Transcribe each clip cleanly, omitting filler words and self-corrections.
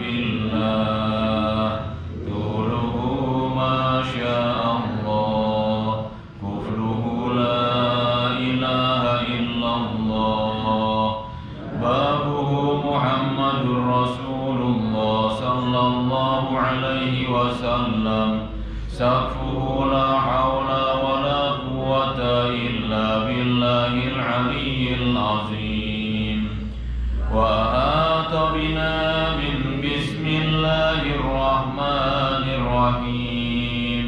بالله طوله ما شاء الله كفره لا إله إلا الله بابه محمد رسول الله صلى الله عليه وسلم سقفه لا حول ولا قوة إلا بالله العلي العظيم وأحاط بنا من بسم الله الرحمن الرحيم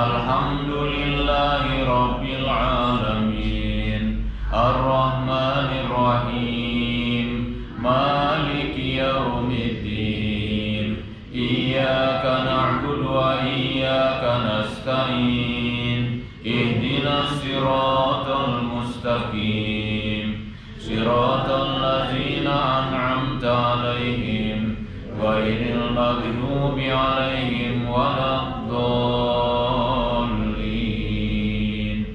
الحمد لله رب العالمين الرحمن الرحيم مالك يوم الدين إياك نعبد وإياك نستعين اهدنا الصراط المستقيم صراط الذين أنعمت عليهم غير المغضوب عليهم ولا الضالين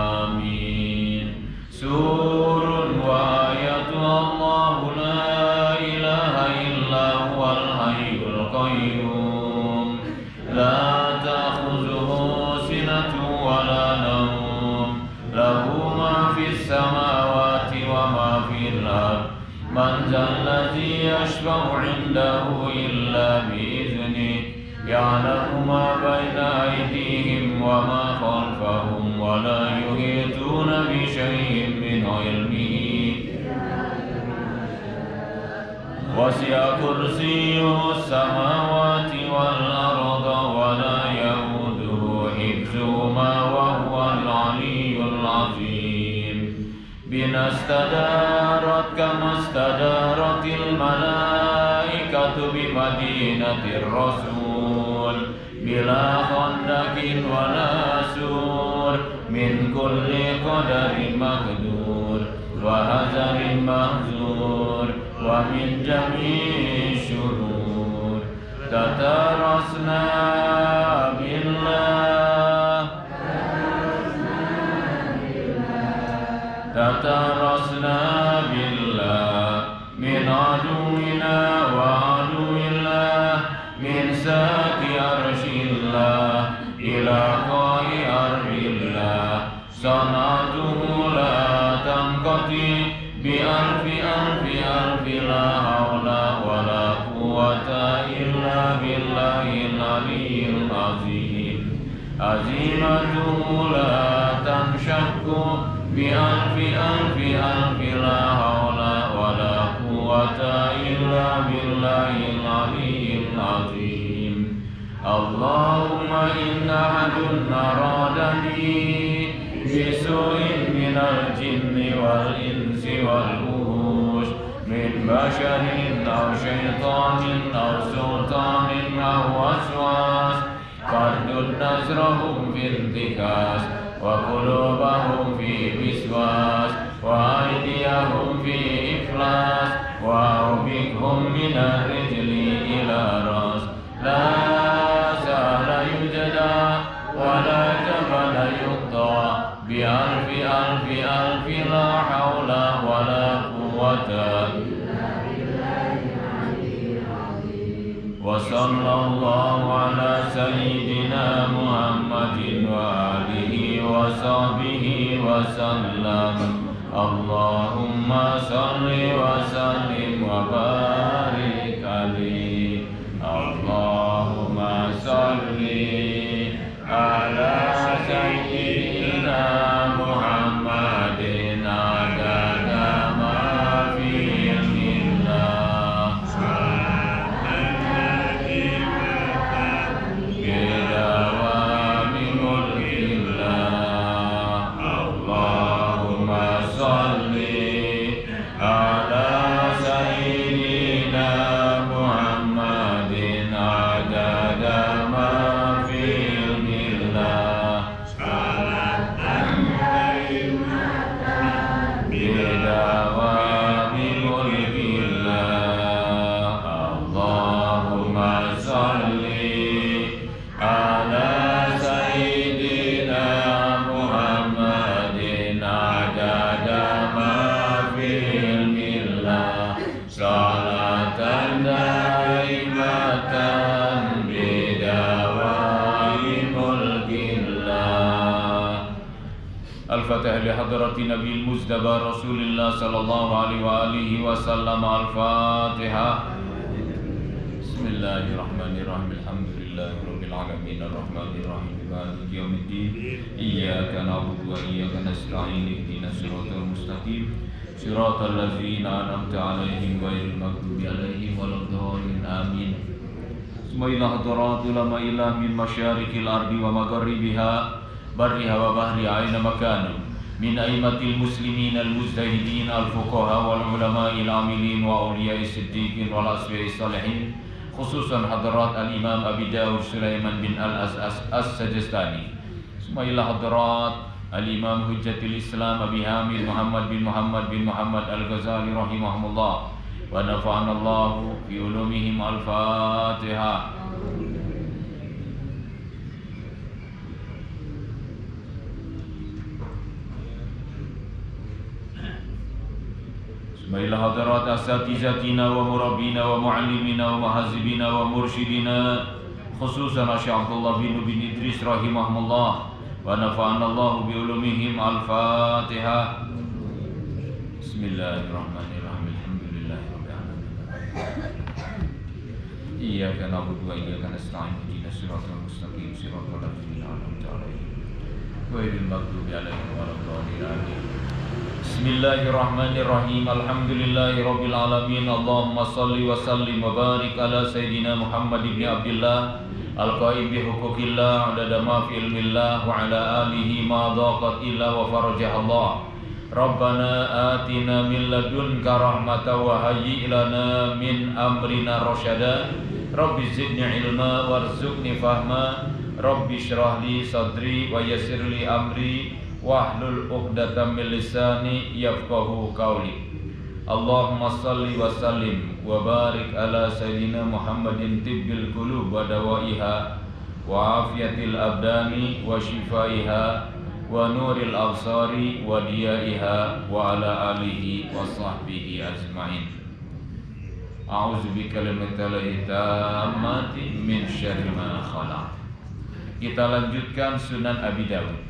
آمين سور وآية الله لا إله إلا هو الحي القيوم لا تأخذه سنة ولا نوم له ما في السماوات وما في الأرض من ذا الذي يشفع عنده إلا بإذنه يعلم ما بين أيديهم وما خلفهم ولا يحيطون بشيء من علمه وسع كرسيه السماوات والأرض ولا يئوده حفظهما وهو العلي العظيم بنا استدارت كما استدارت الملائكة بمدينة الرسول بلا خندق ولا سور من كل قدر مقدور وهزر مهزور ومن جميع الشرور تترسنا بالله تترسنا بالله من عدونا وعدو الله من ساق عرش الله إلى قاع أرض الله صنعته لا تنقضي بألف ألف ألف لا حول ولا قوة إلا بالله العلي العظيم عزيمته لا تنشق بألف ألف ألف لا حول ولا قوة إلا بالله العلي العظيم اللهم إن أحد أرادني بسوء من الجن والإنس والوحوش من بشر أو شيطان أو سلطان أو وسواس فاردد نزرهم في انتكاس وقلوبهم في وسواس وأيديهم في إفلاس وأوبكهم من الرجل إلى الرأس لا سهل يجدى ولا جبل يقطع بألف ألف ألف لا حول ولا قوة وصلى الله على سيدنا محمد وآله وصحبه وسلم اللهم صل وسلم وبارك عليه اللهم صل على سيدنا محمد عدد ما في علم الله بدوام ملك الله اللهم صل على سيدنا الفاتحة لحضرة نبي المجتبى رسول الله صلى الله عليه وآله وسلم. الفاتحة. بسم الله الرحمن الرحيم. الحمد لله رب العالمين الرحمن الرحيم مالك يوم الدين. إياك نعبد وإياك نستعين اهدنا الصراط المستقيم صراط الذين أنعمت عليهم غير المغضوب عليهم ولا الضالين. آمين. Semua hadirat ulama ilah min masyarikil ardi wa magharibiha barriha wa bahriha aina makanu min aimatil muslimin al mujtahidin al fuqaha wal ulama il amilin wa awliya siddiqin wal asfiya salihin, khususan hadirat al imam Abi Dawud Sulaiman bin al as-Sajistani. Semua hadirat al imam Hujjatul Islam Abi Hamid Muhammad bin Muhammad al-Ghazali rahimahumullah wa nafa'ana Allahu bi ulumihim. Al-Fatihah. Bismillah hadirat asatizatina wa murabbina wa muallimina wa muhazibina wa mursyidina, khususan Syekh Abdullah bin Idris rahimahumullah wa nafa'ana Allahu bi ulumihim. Al-Fatihah. Bismillahirrahmanirrahim. Iyyaka na'budu wa iyyaka nasta'in ihdinas siratal mustaqim siratal ladzina an'amta 'alaihim ghairil maghdubi 'alaihim waladdallin. Bismillahirrahmanirrahim. Alhamdulillahirabbil alamin. Allahumma shalli wa sallim wa barik ala sayidina Muhammad ibn Abdullah al-qaim bi huquqillah 'adada ma fi ilmillah wa ala alihi ma daqat illa wa farajahallah. Rabbana atina min ladunka rahmatan wa hayyi lana min amrina rasyada. Rabbi zidni ilma warzuqni fahma. Rabbi shrah li sadri wa yassir li amri wahlul 'uqdatam min lisani yafqahu qawli. Allahumma shalli wa sallim wa barik ala sayyidina Muhammadin tibbil qulub wa dawaiha wa afiyatil abdani wa shifaiha wa nuril absari wa diyaiha wa ala alihi wa sahbihi ajma'in. A'udzu bikalimatillahi tammati min syarri ma khalaq. Kita lanjutkan Sunan Abi Dawud.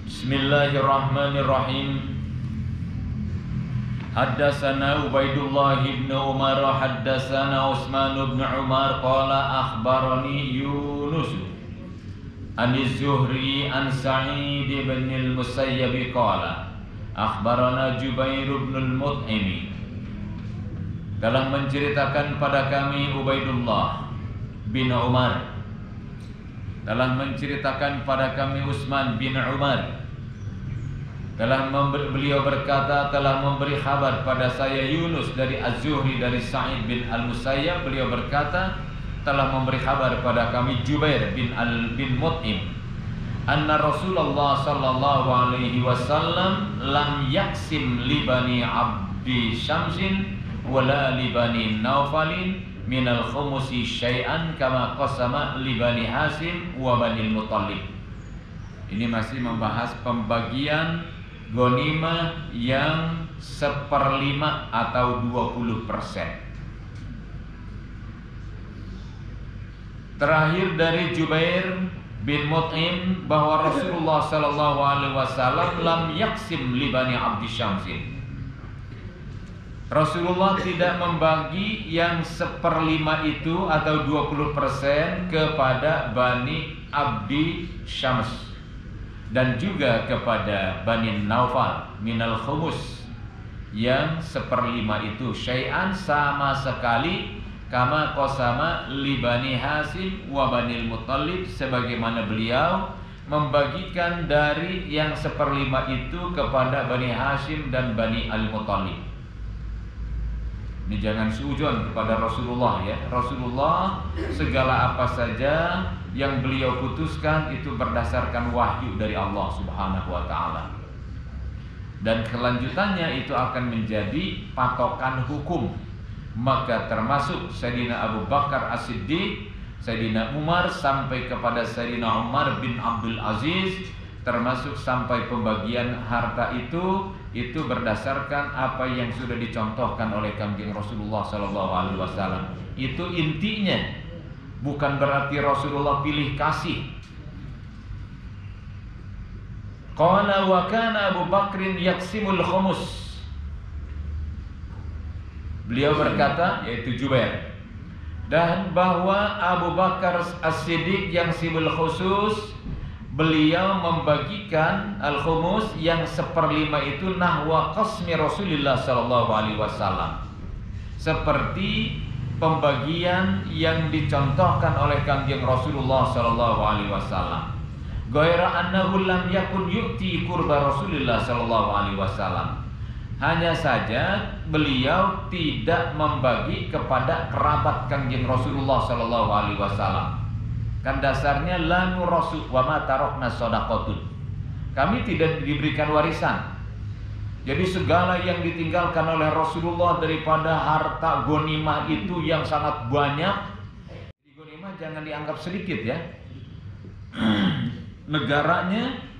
Bismillahirrahmanirrahim. Haddatsana Ubaidullah bin Umar haddatsana Utsman bin Umar qala akhbarani Yunus an Az-Zuhri an Sa'id bin al-Musayyib qala akhbarana Jubair bin al-Mut'im. Telah menceritakan pada kami Ubaidullah bin Umar, telah menceritakan pada kami Utsman bin Umar, beliau berkata, telah memberi kabar pada saya Yunus dari Az-Zuhri dari Sa'id bin al-Musayyib. Beliau berkata, telah memberi kabar pada kami Jubair bin Mut'im, anna Rasulullah sallallahu alaihi wasallam lam yaksim li bani Abdi Syamsin wala li bani Naufalin minal khumusi syai'an kama qasama li bani Hasim wa bani Muttalib. Ini masih membahas pembagian ghanimah yang 1/5 atau 20%. Terakhir dari Jubair bin Mut'im bahwa Rasulullah sallallahu alaihi wasallam lam yaksim li bani Abdi Syamsin. Rasulullah tidak membagi yang 1/5 itu atau 20% kepada Bani Abdi Syams dan juga kepada Bani Naufal minal khumus yang 1/5 itu syai'an sama sekali kama qasama li Bani Hasim wa Bani Muttalib, sebagaimana beliau membagikan dari yang 1/5 itu kepada Bani Hasim dan Bani Al-Muttalib. Ini jangan suudzon kepada Rasulullah ya. Rasulullah segala apa saja yang beliau putuskan itu berdasarkan wahyu dari Allah Subhanahu wa taala. Dan kelanjutannya itu akan menjadi patokan hukum. Maka termasuk Sayyidina Abu Bakar As-Siddiq, Sayyidina Umar sampai kepada Sayyidina Umar bin Abdul Aziz, termasuk sampai pembagian harta itu berdasarkan apa yang sudah dicontohkan oleh Kanjeng Rasulullah sallallahu alaihi wasallam. Itu intinya. bukan berarti Rasulullah pilih kasih. Qala wa kana Abu Bakrin yaqsimul khumus. Beliau berkata, yaitu Jubair, dan bahwa Abu Bakar As-Siddiq yang sibul khusus, beliau membagikan al-khumus yang 1/5 itu nahwa qasmi Rasulullah sallallahu alaihi wasallam, seperti pembagian yang dicontohkan oleh Kanjeng Rasulullah sallallahu alaihi wasallam. Ghaira annahu lam yakun yu'ti qurba Rasulullah sallallahu alaihi wasallam. Hanya saja beliau tidak membagi kepada kerabat Kanjeng Rasulullah sallallahu alaihi wasallam. Kan dasarnya la nurasu wa ma tarakna shadaqatun. Kami tidak diberikan warisan. Jadi segala yang ditinggalkan oleh Rasulullah daripada harta ghanimah itu yang sangat banyak. Ghanimah jangan dianggap sedikit ya. Negaranya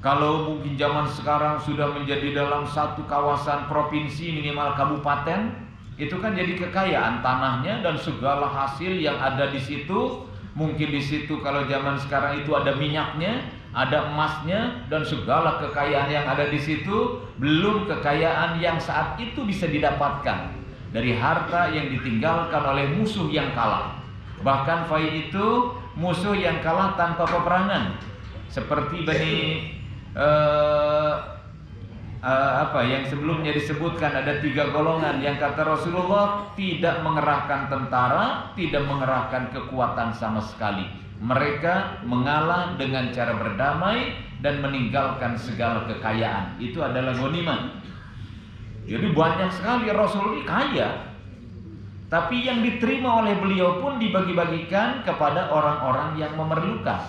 kalau mungkin zaman sekarang sudah menjadi dalam satu kawasan provinsi minimal kabupaten, itu kan jadi kekayaan tanahnya dan segala hasil yang ada di situ. Mungkin di situ kalau zaman sekarang itu ada minyaknya, ada emasnya dan segala kekayaan yang ada di situ, belum kekayaan yang saat itu bisa didapatkan dari harta yang ditinggalkan oleh musuh yang kalah. Bahkan fai itu musuh yang kalah tanpa peperangan, seperti yang sebelumnya disebutkan ada 3 golongan yang kata Rasulullah tidak mengerahkan tentara, tidak mengerahkan kekuatan sama sekali. Mereka mengalah dengan cara berdamai dan meninggalkan segala kekayaan. Itu adalah ghanimah. Jadi banyak sekali Rasul ini kaya, tapi yang diterima oleh beliau pun dibagi-bagikan kepada orang-orang yang memerlukan.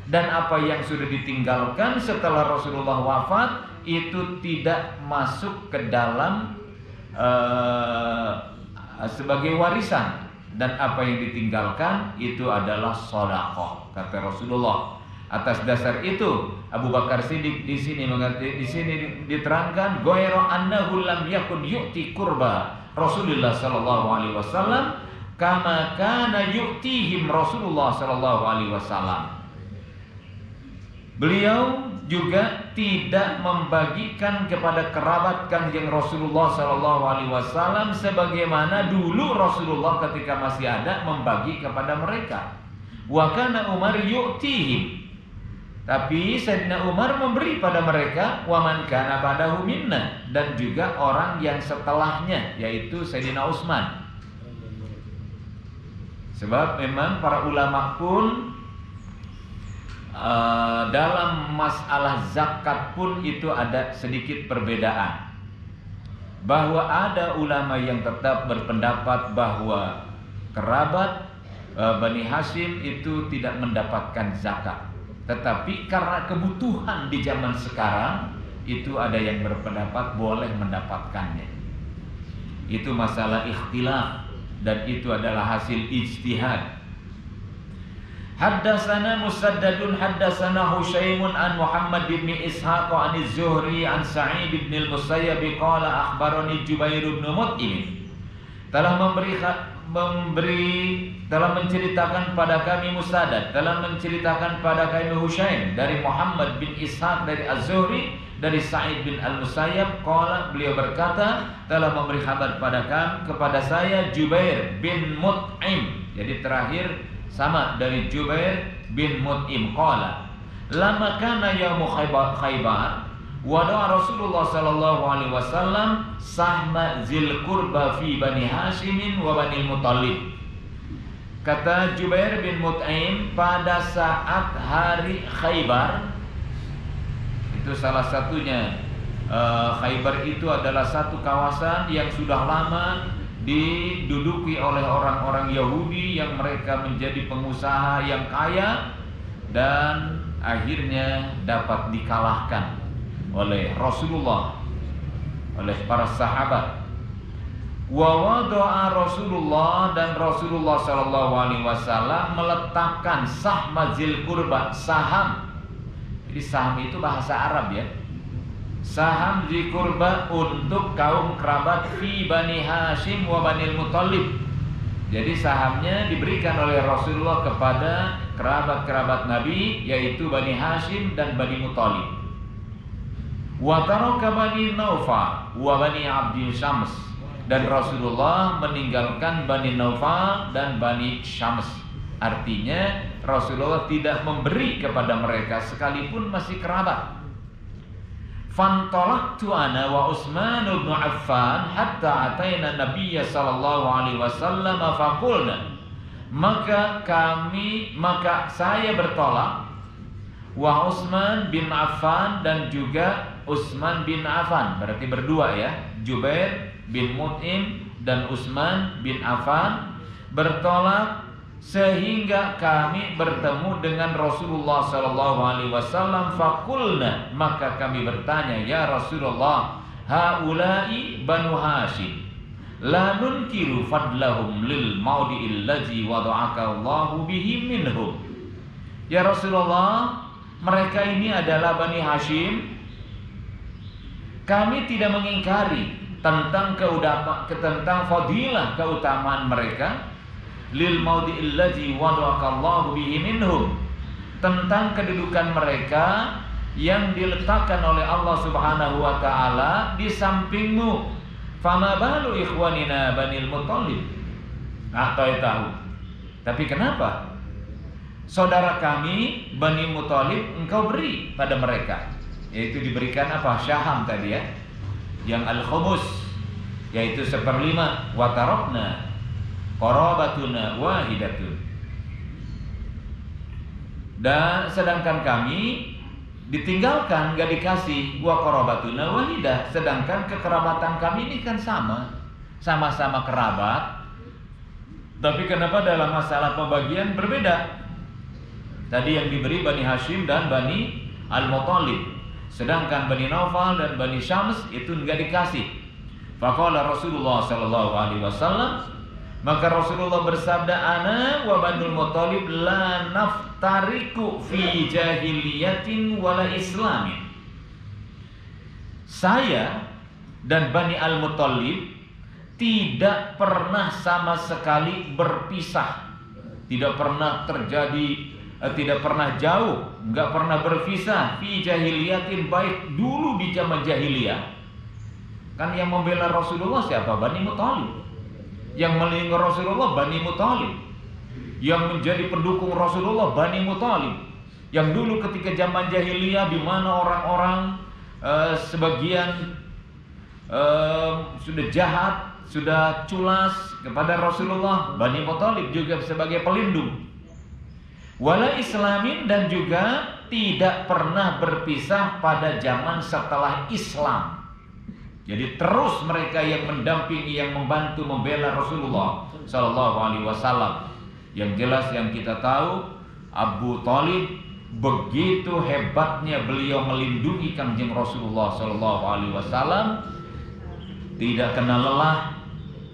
Dan apa yang sudah ditinggalkan setelah Rasulullah wafat itu tidak masuk ke dalam sebagai warisan. Dan apa yang ditinggalkan itu adalah shadaqah, kata Rasulullah. Atas dasar itu Abu Bakar Siddiq di sini diterangkan ghaira annahu lam yakun yu'ti qurba Rasulullah sallallahu alaihi wasallam kama kana yu'tihim Rasulullah sallallahu alaihi wasallam. Beliau juga tidak membagikan kepada kerabat Kanjeng Rasulullah sallallahu alaihi wasallam sebagaimana dulu Rasulullah ketika masih ada membagi kepada mereka. Wa kana Umar yu'tihim. Tapi Sayyidina Umar memberi pada mereka wa man kana ba'dahu minna, dan juga orang yang setelahnya yaitu Sayyidina Utsman. Sebab memang para ulama pun dalam masalah zakat pun itu ada sedikit perbedaan. Bahwa ada ulama yang tetap berpendapat bahwa kerabat Bani Hashim itu tidak mendapatkan zakat. Tetapi karena kebutuhan di zaman sekarang, itu ada yang berpendapat boleh mendapatkannya. Itu masalah ikhtilaf dan itu adalah hasil ijtihad. Haddatsana Musaddadun haddatsana Hushaimun an Muhammad bin Ishaq an Az-Zuhri an Sa'id bin al-Musayyab qala akhbarani Jubair bin Mut'im telah menceritakan pada kami Musaddad, telah menceritakan pada kami Hushaim dari Muhammad bin Ishaq dari Az-Zuhri dari Sa'id bin al-Musayyab qala, beliau berkata telah memberi kabar kepada saya Jubair bin Mut'im. Jadi terakhir sama dari Jubair bin Mut'im qala lama kana yaum Khaybar wada'a Rasulullah sallallahu alaihi wasallam sahma zil qurba fi Bani Hashim wa Bani Muttalib. Kata Jubair bin Mut'im, pada saat hari Khaybar, itu salah satunya Khaybar itu adalah satu kawasan yang sudah lama diduduki oleh orang-orang Yahudi yang mereka menjadi pengusaha yang kaya dan akhirnya dapat dikalahkan oleh Rasulullah, oleh para sahabat. Wa wada'a Rasulullah, dan Rasulullah sallallahu alaihi wasallam meletakkan sahmazil qurba, saham. Jadi saham itu bahasa Arab ya. Saham di kurba untuk kaum kerabat fi Bani Hashim wa Bani Muttalib, Jadi sahamnya diberikan oleh Rasulullah kepada kerabat-kerabat Nabi, yaitu Bani Hashim dan Bani Muthalib. Wa taraka Bani Naufal wa Bani Abdi Syams, dan Rasulullah meninggalkan Bani Naufal dan Bani Syams. Artinya Rasulullah tidak memberi kepada mereka sekalipun masih kerabat. Fantalaqtu ana wa Utsman bin Affan hatta ataina Nabiyya sallallahu alaihi wasallam faqulna, maka saya bertolak, wa Utsman bin Affan dan juga Utsman bin Affan, berarti berdua ya, Jubair bin Mut'im dan Utsman bin Affan bertolak sehingga kami bertemu dengan Rasulullah sallallahu alaihi wasallam. Faqulna, maka kami bertanya, ya Rasulullah, haula'i Banu Hashim, la nunkiru fadlahum lil maudi'il ladzi wada'aka Allahu bihi minhum. Ya Rasulullah, mereka ini adalah Bani Hashim. Kami tidak mengingkari tentang fadilah keutamaan mereka, lil maudhi'il ladzi wada'akallahu bihi minhum, tentang kedudukan mereka yang diletakkan oleh Allah Subhanahu wa taala di sampingmu. Fama balu ikhwanina Banil Muthalib tahu. Tapi kenapa saudara kami Bani Muthalib engkau beri pada mereka? Yaitu diberikan apa? Syaham tadi ya, yang al-khumus, yaitu 1/5. Wa tarakna qarabatuna wahidatun, dan sedangkan kami ditinggalkan, gak dikasih. Wa qarabatuna wahidah, sedangkan kekerabatan kami ini kan sama-sama kerabat. Tapi kenapa dalam masalah pembagian berbeda? Tadi yang diberi Bani Hashim dan Bani Al-Muthalib, sedangkan Bani Naufal dan Bani Syams itu gak dikasih. Faqala Rasulullah sallallahu alaihi wasallam, maka Rasulullah bersabda, ana wa Banul Muthalib la naftariku fi jahiliyatin wala islamin. Saya dan Bani Al-Muthalib tidak pernah sama sekali berpisah, tidak pernah terjadi, tidak pernah jauh, nggak pernah berpisah. Fi jahiliyatin, baik dulu di zaman jahiliyah. Kan yang membela Rasulullah siapa? Bani Muthalib. Yang melindungi Rasulullah Bani Muthalib, yang menjadi pendukung Rasulullah Bani Muthalib. Yang dulu ketika zaman jahiliyah, di mana orang-orang sebagian sudah jahat, sudah culas kepada Rasulullah, Bani Muthalib juga sebagai pelindung. Wala islamin, dan juga tidak pernah berpisah pada zaman setelah Islam. Jadi terus mereka yang mendampingi, yang membantu membela Rasulullah sallallahu alaihi wasallam. Yang jelas yang kita tahu, Abu Thalib begitu hebatnya beliau melindungi Kanjeng Rasulullah sallallahu alaihi wasallam, tidak kenal lelah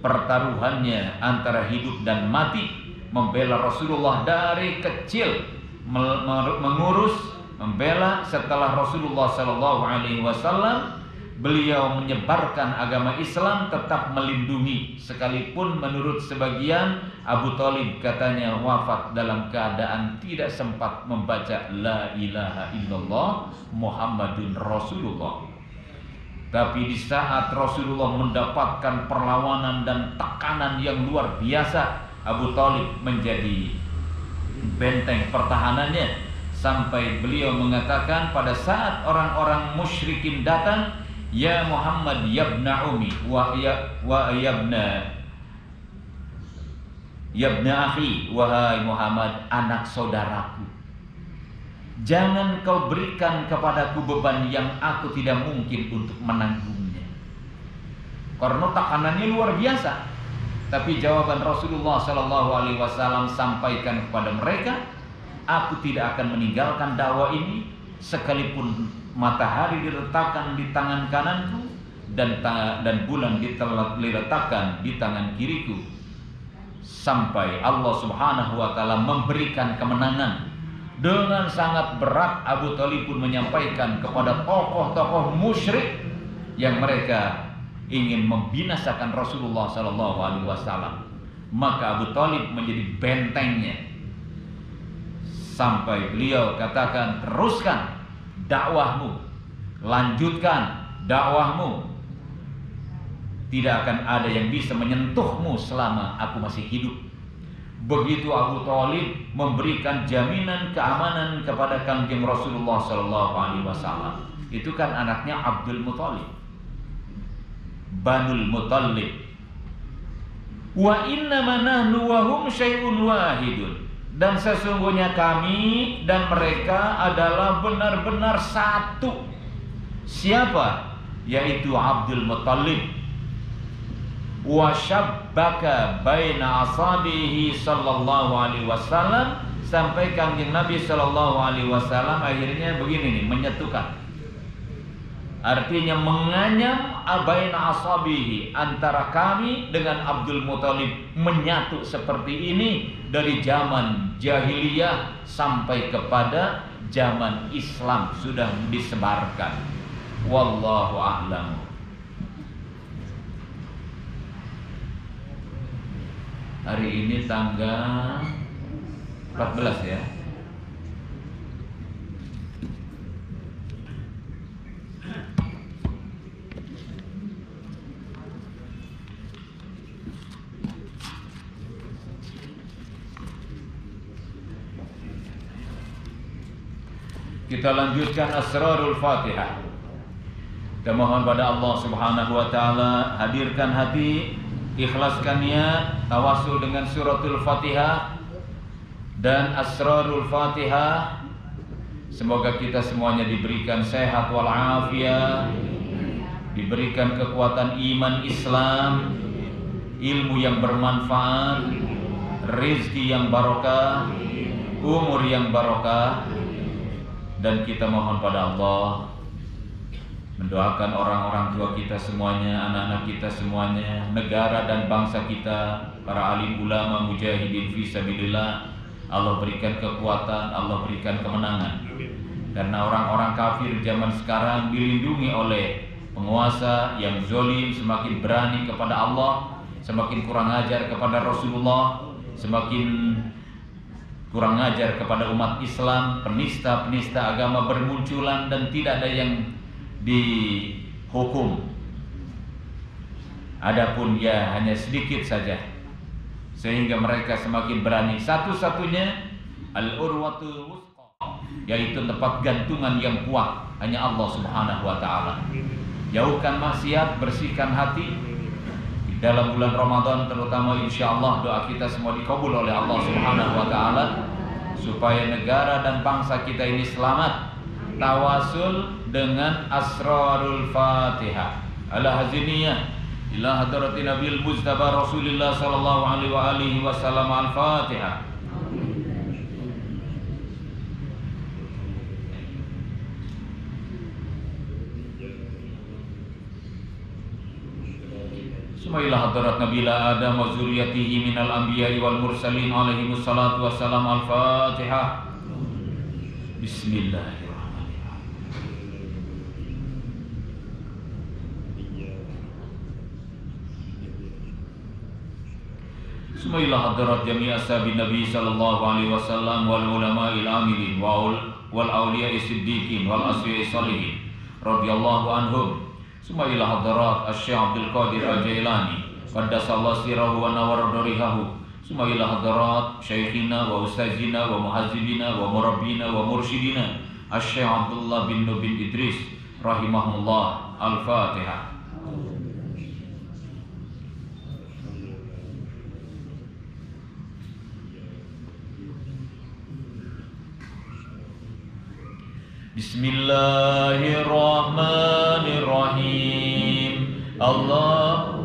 pertaruhannya antara hidup dan mati membela Rasulullah dari kecil, mengurus, membela. Setelah Rasulullah sallallahu alaihi wasallam beliau menyebarkan agama Islam, tetap melindungi, sekalipun menurut sebagian Abu Thalib katanya wafat dalam keadaan tidak sempat membaca la ilaha illallah Muhammadun Rasulullah. Tapi di saat Rasulullah mendapatkan perlawanan dan tekanan yang luar biasa, Abu Thalib menjadi benteng pertahanannya, sampai beliau mengatakan pada saat orang-orang musyrikin datang, ya Muhammad yabna umi wa yabna akhi, wahai Muhammad, anak saudaraku, jangan kau berikan kepadaku beban yang aku tidak mungkin untuk menanggungnya. Karena tekanannya luar biasa. Tapi jawaban Rasulullah sallallahu alaihi wasallam sampaikan kepada mereka, aku tidak akan meninggalkan dakwah ini sekalipun matahari diletakkan di tangan kananku dan bulan diletakkan di tangan kiriku, sampai Allah Subhanahu wa taala memberikan kemenangan. Dengan sangat berat Abu Thalib pun menyampaikan kepada tokoh-tokoh musyrik yang mereka ingin membinasakan Rasulullah sallallahu alaihi wasallam. maka Abu Thalib menjadi bentengnya. Sampai beliau katakan, teruskan dakwahmu, lanjutkan dakwahmu. Tidak akan ada yang bisa menyentuhmu selama aku masih hidup. Begitu Abu Thalib memberikan jaminan keamanan kepada Kanjeng Rasulullah SAW. Itu kan anaknya Abdul Muthalib, Banul Muthalib. Wa innama nahnu wa hum syai'un wahidun. Dan sesungguhnya kami dan mereka adalah benar-benar satu. Siapa? Yaitu Abdul Muthalib. Wa syabbaka baina asabihi sallallahu alaihi wasallam, sampai Kanjeng Nabi sallallahu alaihi wasallam akhirnya begini nih, menyatukan. Artinya menganyam baina asabihi, antara kami dengan Abdul Muthalib menyatu seperti ini dari zaman jahiliyah sampai kepada zaman Islam sudah disebarkan. Wallahu a'lam. Hari ini tanggal 14 ya. Kita lanjutkan Asrarul Fatihah. Kita mohon pada Allah Subhanahu wa taala, hadirkan hati, ikhlaskan niat, tawasul dengan suratul Fatihah dan Asrarul Fatihah. Semoga kita semuanya diberikan sehat walafiat, diberikan kekuatan iman Islam, ilmu yang bermanfaat, rezeki yang barokah, umur yang barokah. Dan kita mohon pada Allah mendoakan orang-orang tua kita semuanya, anak-anak kita semuanya, negara dan bangsa kita, para alim ulama mujahidin fisabilillah. Allah berikan kekuatan, Allah berikan kemenangan. Karena orang-orang kafir zaman sekarang dilindungi oleh penguasa yang zalim, semakin berani kepada Allah, semakin kurang ajar kepada Rasulullah, semakin kurang ajar kepada umat Islam. Penista-penista agama bermunculan dan tidak ada yang dihukum. Adapun ya hanya sedikit saja, sehingga mereka semakin berani. Satu-satunya al-urwatul wusqa, yaitu tempat gantungan yang kuat, hanya Allah Subhanahu wa taala. Jauhkan maksiat, bersihkan hati. Dalam bulan Ramadan terutama, insyaallah doa kita semua dikabul oleh Allah Subhanahu wa taala supaya negara dan bangsa kita ini selamat. Tawasul dengan Asrarul Fatihah ala haziniyah ila hadratin Nabil Mustafa Rasulullah sallallahu alaihi wasallam. Al-Fatihah. Sumailah hadarat Nabila Adam wa zuriyatihi minal anbiya'i wal mursalin alaihi wassalatu wassalam. Al-Fatihah. Bismillahirrahmanirrahim. Sumailah hadarat jami' ashabi Nabi sallallahu alaihi wasallam wal ulama'il amilin wal awliya'i siddiqin wal asfiya'i salihin radhiyallahu anhum. Sumailah hadarat Asy-Syaikh Abdul Qadir Al-Jailani qaddasallahu sirrahu wa nawwara darihahu. Sumailah hadarat Syekhina wa Ustazina wa Muhazzibina wa Murabbina wa Mursyidina Asy-Syaikh Abdullah bin Nubin Idris rahimahullah. Al-Fatihah. Bismillahirrahmanirrahim. Allah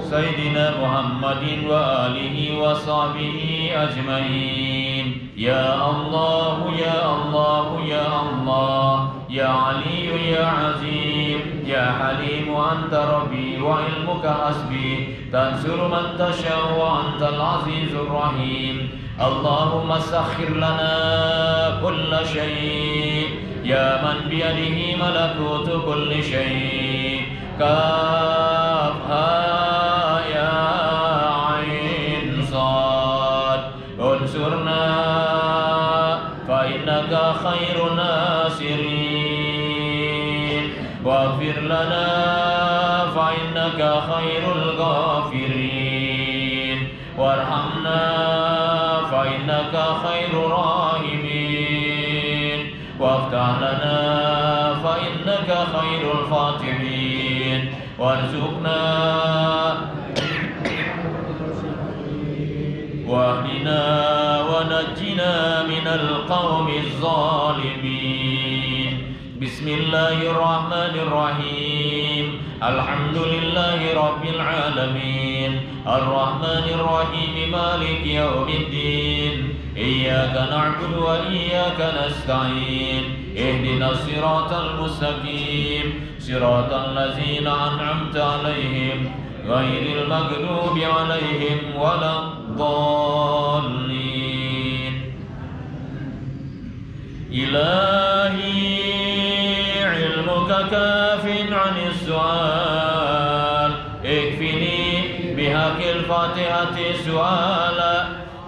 Sayyidina Muhammadin wa alihi wa sahbihi ajmain. Ya Allah, ya Allah, ya Allah, ya Ali, ya Azim, ya Halim, anta Rabbi wa ilmuka hasbi, tansuru man tasha wa antal azizur rahim. Allahumma sakhir lana kulla syai' ya man biyadihi malakutu kulli syai'. Kaf ha ya فإنك خير الناصرين واغفر لنا فإنك خير الغافرين وارحمنا فإنك خير الراحمين وافتح لنا فإنك خير الفاتحين وارزقنا واهدنا ونجنا من القوم الظالمين بسم الله الرحمن الرحيم الحمد لله رب العالمين الرحمن الرحيم مالك يوم الدين إياك نعبد وإياك نستعين اهدنا الصراط المستقيم صراط الذين أنعمت عليهم غير المغضوب عليهم ولا الضالين إلهي علمك كاف عن السؤال اكفني بحق الفاتحة سؤالا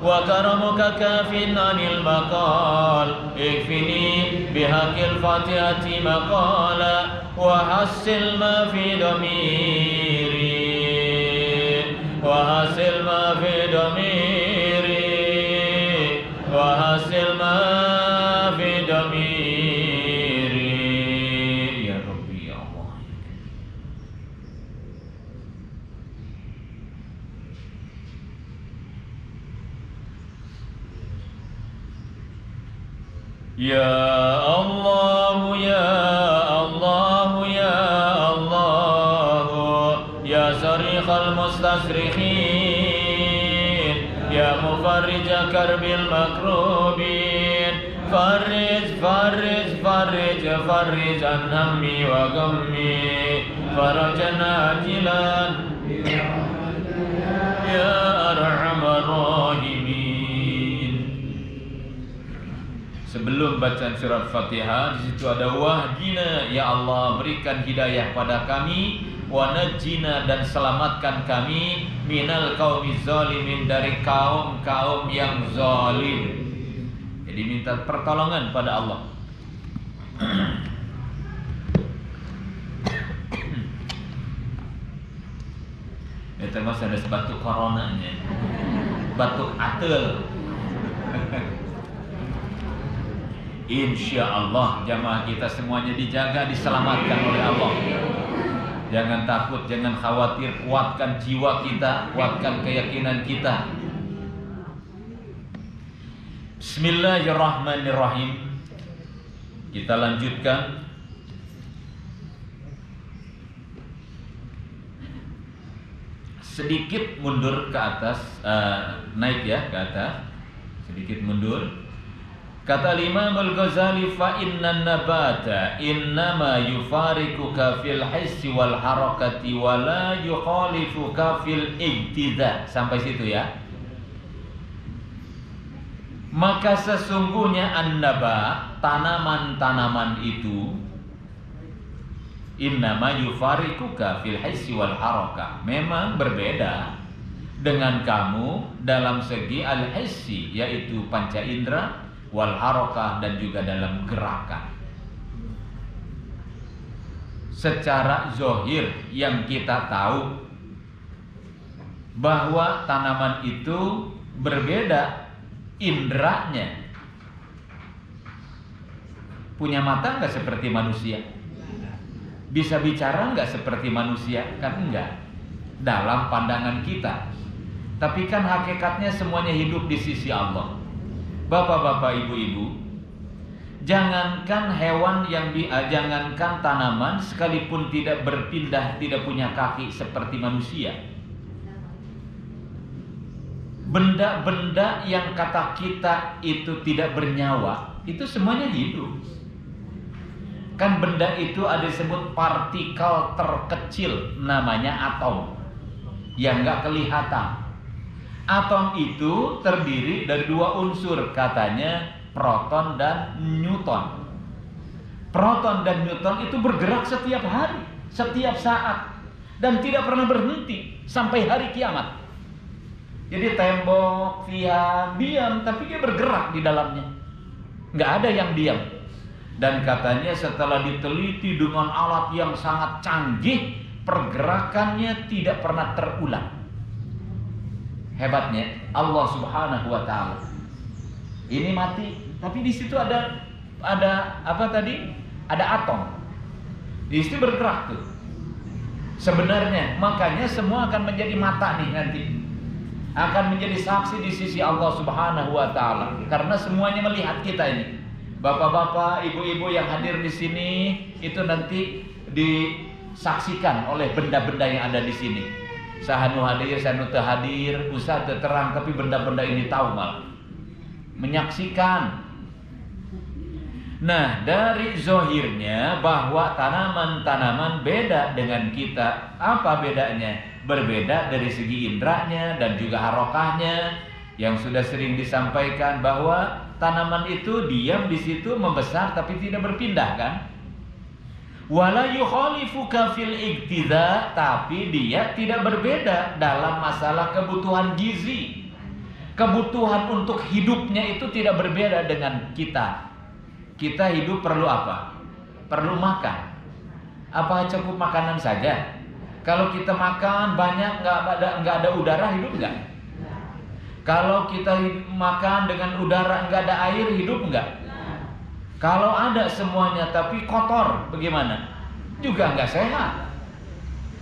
وكرمك كاف عن المقال اكفني بحق الفاتحة مقالا وحسن ما في ضميري وحسن ما في ضميري وحسن ما في ضميري يا ربي يا الله يا الله يا الله يا الله يا صريخ المستصرخين يا مفرج كرب المكروبين فرج فرج فرج فرج عن همي وغمي فرجا عاجلا يا أرحم الراحمين. Sebelum bacaan surat Fatihah, di situ ada wahdina, ya Allah berikan hidayah pada kami, wa najjina dan selamatkan kami, minal qaumiz zalimin dari kaum-kaum yang zalim. Jadi minta pertolongan pada Allah. Itu masih ada batuk coronanya, batuk atel. Insya Allah jamaah kita semuanya dijaga, diselamatkan oleh Allah. Jangan takut, jangan khawatir, kuatkan jiwa kita, kuatkan keyakinan kita. Bismillahirrahmanirrahim. Kita lanjutkan. Sedikit mundur ke atas, naik ya ke atas. Sedikit mundur. Kata Imam Al-Ghazali, fa innan nabata innama yufariquka fil hissi wal harakati wa la yukhalifuka fil ibtida. Sampai situ ya. Maka sesungguhnya an-nabat, tanaman-tanaman itu, innama yufariquka fil hissi wal harakah, memang berbeda dengan kamu dalam segi al-hissi, yaitu panca indera, wal harakah dan juga dalam gerakan. Secara zohir yang kita tahu bahwa tanaman itu berbeda inderanya. Punya mata nggak seperti manusia? Bisa bicara nggak seperti manusia? Kan enggak, dalam pandangan kita. Tapi kan hakikatnya semuanya hidup di sisi Allah. Bapak-bapak, ibu-ibu, jangankan hewan jangankan tanaman, sekalipun tidak berpindah, tidak punya kaki seperti manusia. Benda-benda yang kata kita itu tidak bernyawa, itu semuanya hidup. Kan benda itu ada disebut partikel terkecil, namanya atom, yang nggak kelihatan. Atom itu terdiri dari dua unsur, katanya proton dan newton. Proton dan newton itu bergerak setiap hari, setiap saat, dan tidak pernah berhenti sampai hari kiamat. Jadi tembok, tiang, diam, tapi dia bergerak di dalamnya. nggak ada yang diam. Dan katanya setelah diteliti dengan alat yang sangat canggih, pergerakannya tidak pernah terulang. Hebatnya Allah Subhanahu wa taala. Ini mati, tapi di situ ada apa tadi? Ada atom. Di situ bergerak tuh. Sebenarnya makanya semua akan menjadi mata nih nanti. Akan menjadi saksi di sisi Allah Subhanahu wa taala karena semuanya melihat kita ini. Bapak-bapak, ibu-ibu yang hadir di sini itu nanti disaksikan oleh benda-benda yang ada di sini. Sahanu hadir, sahanu teu hadir, usah teu terang tapi benda-benda ini tahu malah. Menyaksikan. Nah, dari zohirnya bahwa tanaman-tanaman beda dengan kita. Apa bedanya? Berbeda dari segi indranya dan juga harokahnya, yang sudah sering disampaikan bahwa tanaman itu diam di situ membesar tapi tidak berpindah kan? Wala yukhalifuka fil iktiza, tapi dia tidak berbeda dalam masalah kebutuhan gizi. Kebutuhan untuk hidupnya itu tidak berbeda dengan kita. Kita hidup perlu apa? Perlu makan. Apa cukup makanan saja? Kalau kita makan banyak nggak ada udara, hidup nggak? Kalau kita makan dengan udara nggak ada air, hidup nggak? Kalau ada semuanya tapi kotor, bagaimana? Juga nggak sehat.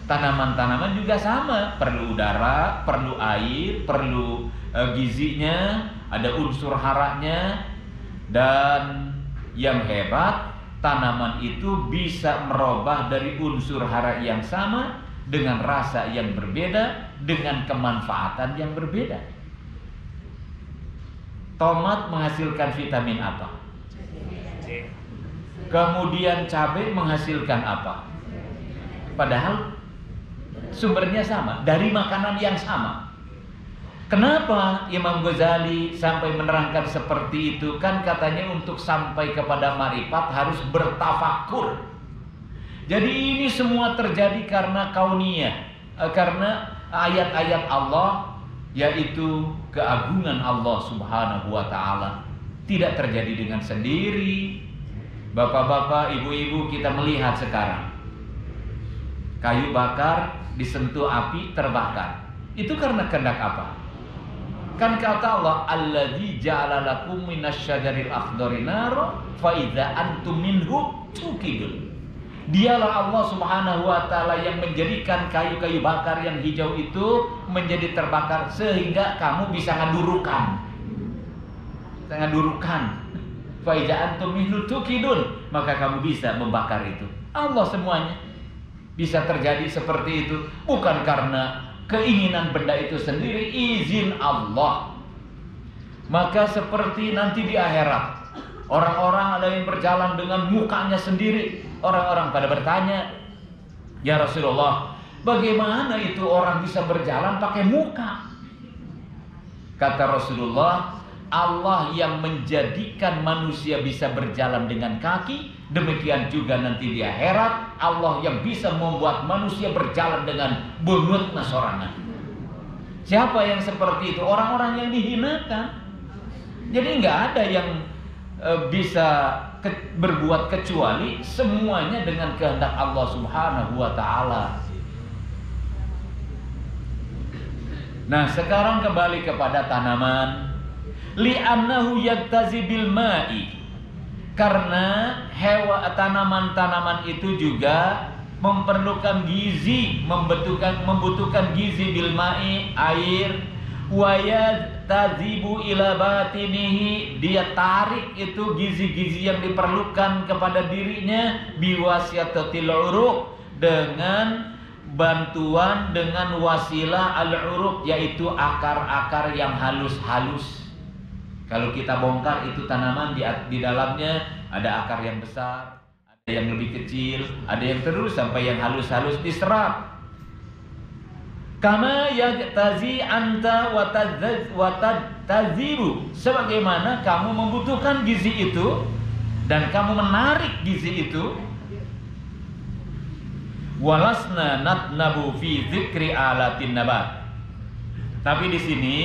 Tanaman-tanaman juga sama, perlu udara, perlu air, perlu gizinya, ada unsur haranya. Dan yang hebat, tanaman itu bisa merubah dari unsur hara yang sama dengan rasa yang berbeda, dengan kemanfaatan yang berbeda. Tomat menghasilkan vitamin apa? Kemudian cabai menghasilkan apa? Padahal sumbernya sama, dari makanan yang sama. Kenapa Imam Ghazali sampai menerangkan seperti itu? Kan katanya untuk sampai kepada marifat harus bertafakur. Jadi ini semua terjadi karena kauniyah, karena ayat-ayat Allah, yaitu keagungan Allah Subhanahu wa taala. Tidak terjadi dengan sendiri. Bapak-bapak, ibu-ibu, kita melihat sekarang kayu bakar disentuh api terbakar. Itu karena kehendak apa? Kan kata Allah, alladzi ja'ala lakum minasyajaril akhdari naro fa idza antum minhu tuqidun. Dialah Allah Subhanahu wa taala yang menjadikan kayu-kayu bakar yang hijau itu menjadi terbakar sehingga kamu bisa ngadurukan. Fa idza antum minhu tuqidun, maka kamu bisa membakar itu. Allah semuanya bisa terjadi seperti itu bukan karena keinginan benda itu sendiri, izin Allah. Maka seperti nanti di akhirat, orang-orang ada yang berjalan dengan mukanya sendiri. Orang-orang pada bertanya, ya Rasulullah, bagaimana itu orang bisa berjalan pakai muka? Kata Rasulullah, Allah yang menjadikan manusia bisa berjalan dengan kaki, demikian juga nanti di akhirat Allah yang bisa membuat manusia berjalan dengan bungut nasorangan. Siapa yang seperti itu? Orang-orang yang dihinakan. Jadi nggak ada yang bisa berbuat kecuali semuanya dengan kehendak Allah Subhanahu wa taala. Nah, sekarang kembali kepada tanaman. Li'annahu yaktazi bil ma'i. Karena tanaman-tanaman itu juga memerlukan gizi, membutuhkan gizi bil ma'i, air. Wa yatazibu ila batinihi, dia tarik itu gizi-gizi yang diperlukan kepada dirinya biwasitatil uruq, dengan bantuan, dengan wasilah al-uruq, yaitu akar-akar yang halus-halus. Kalau kita bongkar itu tanaman di dalamnya ada akar yang besar, ada yang lebih kecil, ada yang terus sampai yang halus-halus diserap. Kama yaktazi anta wa taziru, sebagaimana kamu membutuhkan gizi itu dan kamu menarik gizi itu. Walasna natnabu fi dzikri alatin nabat. Tapi di sini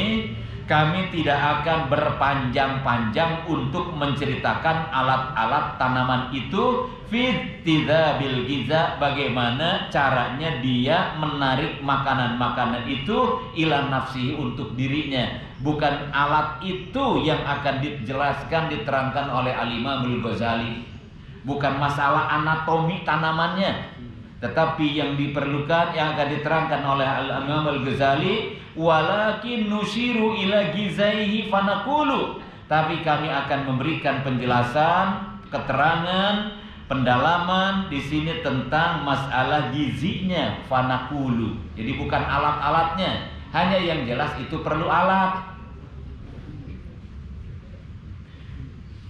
kami tidak akan berpanjang-panjang untuk menceritakan alat-alat tanaman itu fitidzabil giza, bagaimana caranya dia menarik makanan-makanan itu ila nafsi, untuk dirinya. Bukan alat itu yang akan dijelaskan, diterangkan oleh Al-Imam Al-Ghazali. Bukan masalah anatomi tanamannya, tetapi yang diperlukan, yang akan diterangkan oleh Al-Imam Al-Ghazali, walakin nusiru ila gizaihi fanaqulu, tapi kami akan memberikan penjelasan, keterangan, pendalaman di sini tentang masalah gizinya, fanaqulu. Jadi bukan alat-alatnya, hanya yang jelas itu perlu alat.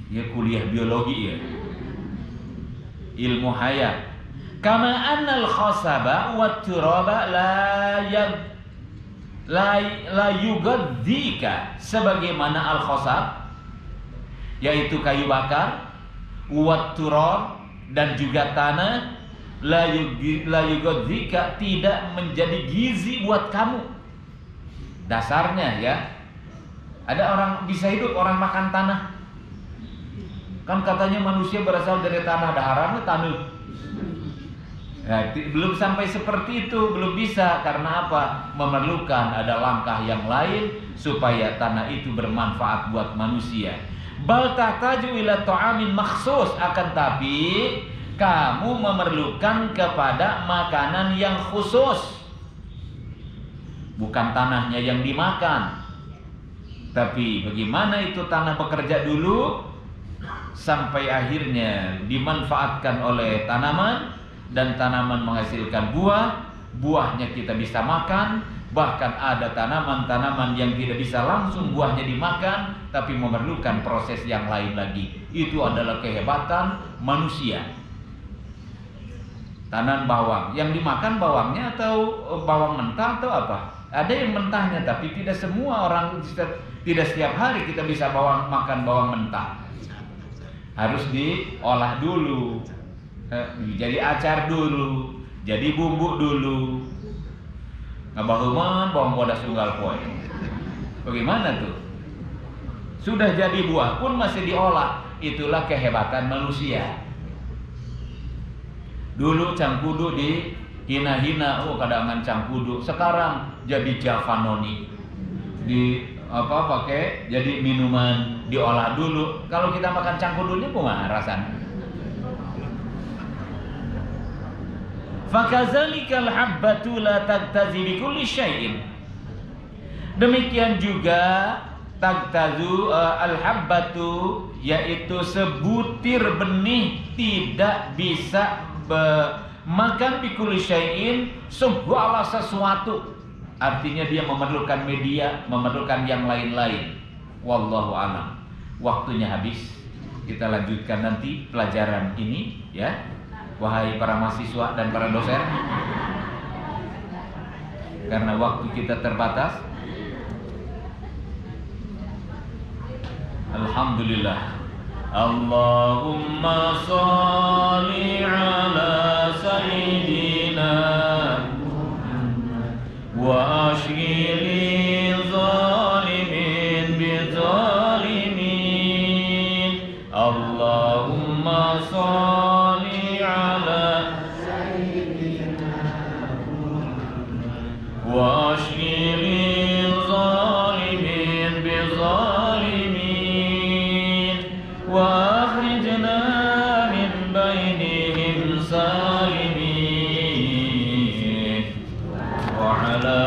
Ya kuliah biologi ya, ilmu hayat. Kama annal khasaba wat turaba la yugadzika, sebagaimana al khasab yaitu kayu bakar, wat turab dan juga tanah, la yugadzika tidak menjadi gizi buat kamu. Dasarnya ya, ada orang bisa hidup orang makan tanah. Kan katanya manusia berasal dari tanah, daharannya tanah. Nah, belum sampai seperti itu, belum bisa. Karena apa? Memerlukan ada langkah yang lain supaya tanah itu bermanfaat buat manusia. Bal tahtaju ila ta'amin makhsus, akan tapi kamu memerlukan kepada makanan yang khusus. Bukan tanahnya yang dimakan, tapi bagaimana itu tanah bekerja dulu sampai akhirnya dimanfaatkan oleh tanaman, dan tanaman menghasilkan buah, buahnya kita bisa makan. Bahkan ada tanaman-tanaman yang tidak bisa langsung buahnya dimakan, tapi memerlukan proses yang lain lagi. Itu adalah kehebatan manusia. Tanam bawang, yang dimakan bawangnya atau bawang mentah atau apa? Ada yang mentahnya, tapi tidak semua orang, tidak setiap hari kita bisa makan bawang mentah. Harus diolah dulu, jadi acar dulu, jadi bumbu dulu. Ngabahuman bawang bodas tunggal poe. Bagaimana tuh? Sudah jadi buah pun masih diolah. Itulah kehebatan manusia. Dulu cangkudu dihina-hina, oh kadangan cangkudu. Sekarang jadi javanoni. Pakai jadi minuman, diolah dulu. Kalau kita makan cangkudunya kumaha rasanya? Fakazalikal habbatu la tagtazi bi kulli syai'in. Demikian juga tagtazu al-habbatu, yaitu sebutir benih tidak bisa makan bi kulli syai'in, segala sesuatu. Artinya dia memerlukan media, memerlukan yang lain-lain. Wallahu a'lam. Waktunya habis. Kita lanjutkan nanti pelajaran ini ya. Wahai para mahasiswa dan para dosen. Karena waktu kita terbatas. Alhamdulillah. Allahumma sholli ala sayyidina wa ashghili zalimin bizalimin. Allahumma sholli ala sayyidina wa ashghili zalimin bizalimin wa akhrijna min bainihim salimin wa ala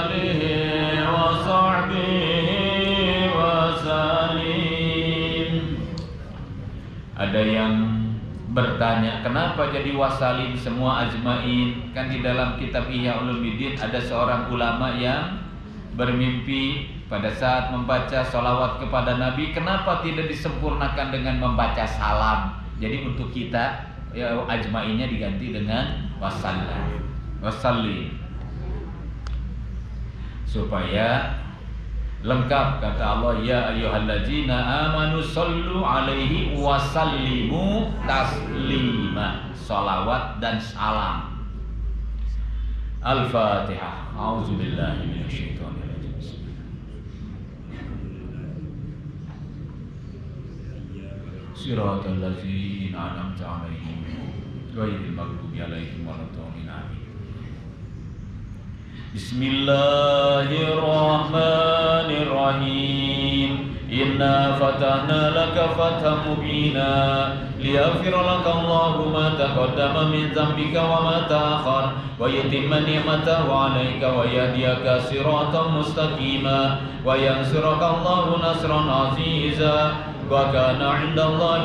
alihi wa sahbihi wa salim. Ada yang bertanya, kenapa jadi wasalin semua ajmain? Kan di dalam kitab Ihya Ulumuddin ada seorang ulama yang bermimpi pada saat membaca sholawat kepada Nabi, kenapa tidak disempurnakan dengan membaca salam? Jadi untuk kita ya, ajmainnya diganti dengan wasalli, supaya lengkap. Kata Allah, ya ayyuhallazina amanu sallu alaihi wasallimu taslima. Salawat dan salam. Al-Fatihah. A'udzubillahi minasyaitonir rajim. صراط الذين أنعمت عليهم غير المغضوب عليهم ولا الضالين آمين. بسم الله الرحمن الرحيم. إنا فتحنا لك فتحا مبينا ليغفر لك الله ما تقدم من ذنبك وما تأخر ويتم نعمته عليك ويهديك صراطا مستقيما وينصرك الله نصرا عزيزا وكان عند الله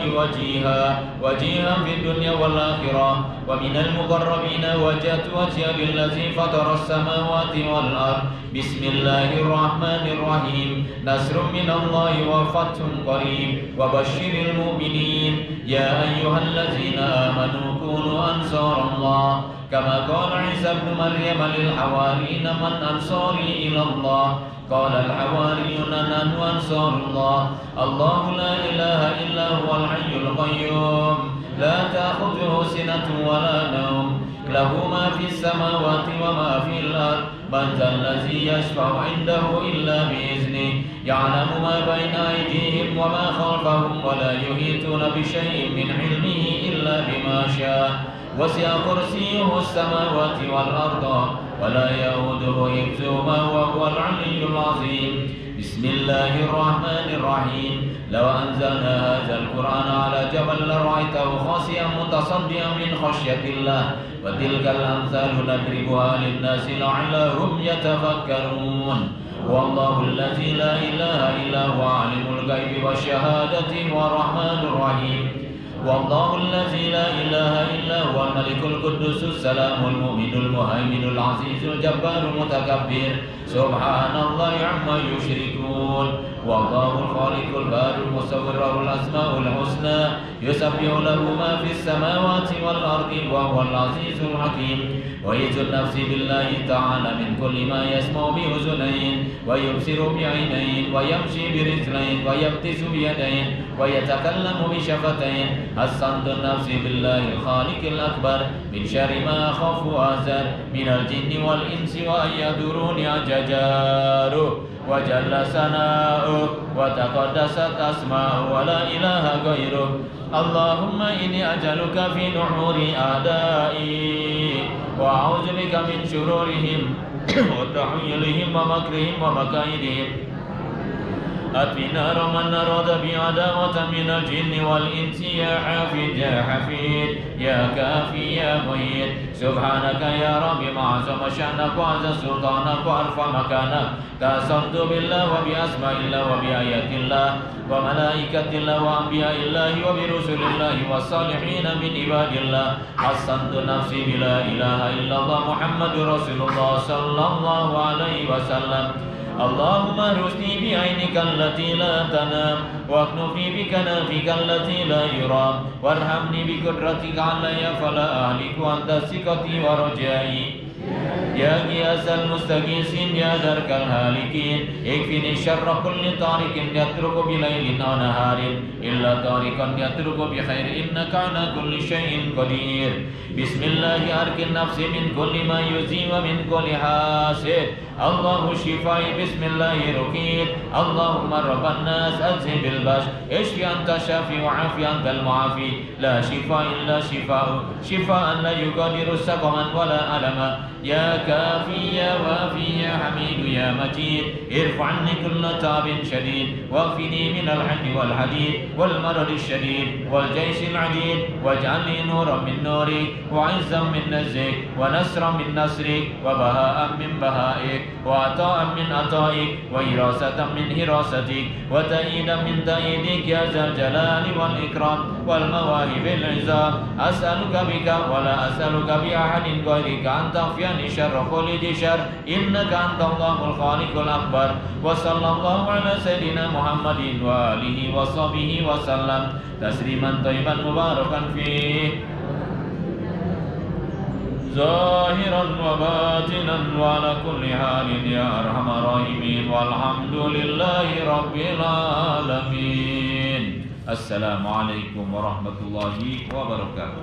وجيها في الدنيا والآخرة ومن المقربين وجهت وجهي للذي فطر السماوات والأرض. بسم الله الرحمن الرحيم. نصر من الله وفتح قريب وبشر المؤمنين. يا أيها الذين آمنوا كونوا أنصار الله كما قال عيسى ابن مريم للحواريين من أنصاري إلى الله قال الحواريون نحن أنصار الله. الله لا إله إلا هو الحي القيوم لا تأخذه سنة ولا نوم له ما في السماوات وما في الأرض. من ذا الذي يشفع عنده إلا بإذنه يعلم ما بين أيديهم وما خلفهم ولا يحيطون بشيء من علمه إلا بما شاء وسع كرسيه السماوات والأرض ولا يؤوده حفظهما وهو العلي العظيم. بسم الله الرحمن الرحيم. لو أنزلنا هذا القرآن على جبل لرأيته خاشعا متصدعا من خشية الله وتلك الأمثال نضربها للناس لعلهم يتفكرون. والله الذي لا إله إلا هو عالم الغيب والشهادة والرحمن الرحيم. والله الذي لا إله إلا هو الملك القدوس السلام المؤمن المهيمن العزيز الجبار المتكبر سبحان الله عما يشركون. والله الخالق البارئ المصور له الأسماء الحسنى يسبح له ما في السماوات والأرض وهو العزيز الحكيم. ويعيذ النفس بالله تعالى من كل ما يسمع بأذنين ويبصر بعينين ويمشي برجلين ويبطش بيدين ويتكلم بشفتين. حصنت النفس بالله الخالق الأكبر من شر ما أخاف وأحذر من الجن والإنس وأن يضروني ججاره وجل ثناؤه وتقدست أسماؤه ولا إله غيره. اللهم إني أجعلك في نحور أعدائي وأعوذ بك من شرورهم وتحويلهم ومكرهم ومكائدهم. أطفئ نار من أراد بعداوة من الجن والإنس يا حافظ يا حفيظ يا كافي يا مهيد. سبحانك يا رب ما عظم شأنك وعز سلطانك وأرفع مكانك. تأسمت بالله وبأسماء الله وبآيات الله وملائكة الله وأنبياء الله وبرسل الله والصالحين من عباد الله. حصنت نفسي بلا إله إلا الله محمد رسول الله صلى الله عليه وسلم. اللهم ارزقني بعينك التي لا تنام واكنفني بكنافك التي لا يرام وارحمني بقدرتك علي فلا أهلك أنت ثقتي ورجائي. يا غياث المستغيثين يا درك الهالكين اكفني شر كل طارق يترك بليل أو نهار إلا طارقا يترك بخير إنك على كل شيء قدير. بسم الله أرك النفس من كل ما يؤذي ومن كل حاسد. الله شفائي بسم الله رقيق. اللهم رب الناس أذهب الباس اشفي أنت الشافي وعافي أنت المعافي. لا شفاء إلا شفاء شفاء لا يغادر سقما ولا ألما. يا كافي يا وافي يا حميد يا مجيد ارفع عني كل تعب شديد واكفني من الحد والحديد والمرض الشديد والجيش العديد واجعل لي نورا من نورك وعزا من نزك ونصرا من نصرك وبهاء من بهائك وعطاء من عطائك وهراسة من هراستك وتأييدا من تأييدك يا ذا الجلال والإكرام والمواهب العظام. أسألك بك ولا أسألك بأحد غيرك أن تغفرني شر كل ذي شر إنك أنت الله الخالق الأكبر. وصلى الله على سيدنا محمد وآله وصحبه وسلم تسليما طيبا مباركا فيه ظاهرا وباطنا وعلى كل حال يا أرحم الراحمين والحمد لله رب العالمين. السلام عليكم ورحمة الله وبركاته.